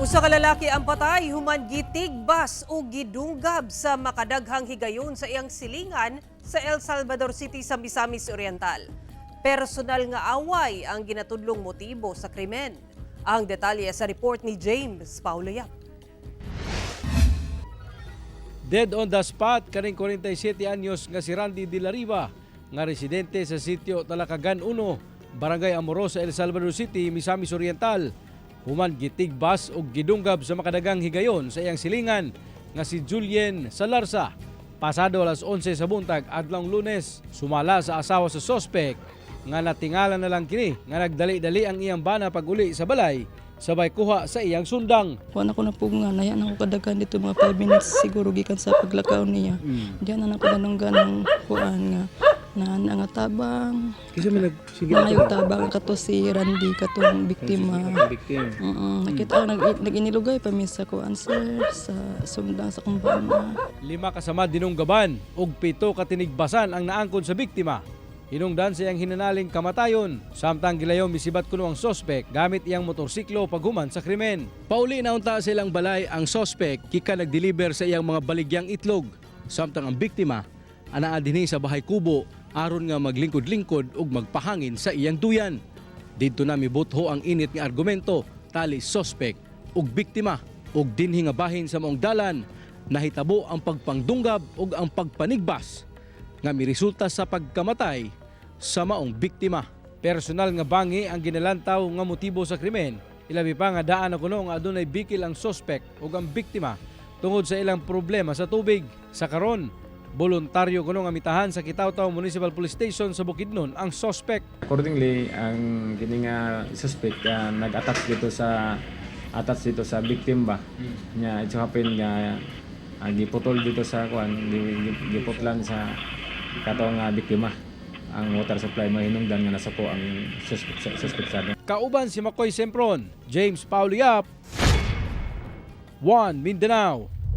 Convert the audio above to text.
Usa ka lalaki ang patay human gitigbas o gidunggab sa makadaghang higayon sa iyang silingan sa El Salvador City sa Misamis Oriental. Personal nga away ang ginatudlong motibo sa krimen. Ang detalye sa report ni James Paulo Yap. Dead on the spot kaning 47 anyos nga si Randy De La Riva nga residente sa sitio Talakagan 1, Barangay Amorosa, El Salvador City, Misamis Oriental. Human gitigbas o gidunggab sa makadagang higayon sa iyang silingan nga si Julien Salarsa. Pasado alas 11 sa buntag adlong Lunes, sumala sa asawa sa sospek nga natingala na lang kini nga nagdali-dali ang iyang bana pag-uli sa balay sabay kuha sa iyang sundang. Kuha na ko na po nga, nayan ako kadaghan dito mga 5 minutes siguro gikan sa paglakaw niya. Diyan na ako danunggan ng kuan nga na nga tabang. Kasi may nagsige Ngayong tabang kato si Randy katong biktima. Nakita nag-inilugay pa mi sa kuan sir sa sundang sa kumpanya. 5 kasama dinunggaban ug 7 katinigbasan ang naangkon sa biktima. Hinungdan sa iyang hinanaling kamatayon, samtang gilayong misibat kuno ang sospek gamit iyang motorsiklo paghuman sa krimen. Pauli na unta sa ilang balay ang sospek kika nag-deliver sa iyang mga baligyang itlog, samtang ang biktima anaa dinhi sa bahay kubo aron nga maglingkod-lingkod ug magpahangin sa iyang duyan. Didto na mibutho ang init nga argumento tali sospek ug biktima ug dinhi nga bahin sa maong dalan nahitabo ang pagpangdunggab ug ang pagpanigbas nga miresulta sa pagkamatay sa maong biktima. Personal nga bangi ang ginalantaw nga motibo sa krimen. Ilabi pa nga daan na kuno nga adunay bikil ang sospek ug ang biktima tungod sa ilang problema sa tubig. Sa karon, voluntaryo kuno nga mitahan sa Kitaw-Taw Municipal Police Station sa Bukidnon ang sospek. Accordingly, ang kini nga suspect nag-attach dito sa victim ba. Nya ito happen nga giputol dito sa kuan, giputlan sa katong biktima ang water supply mahinungdan nga nasuko ang suspect. Kauban si Makoy Sempron, James Paulo Yap, One Mindanao.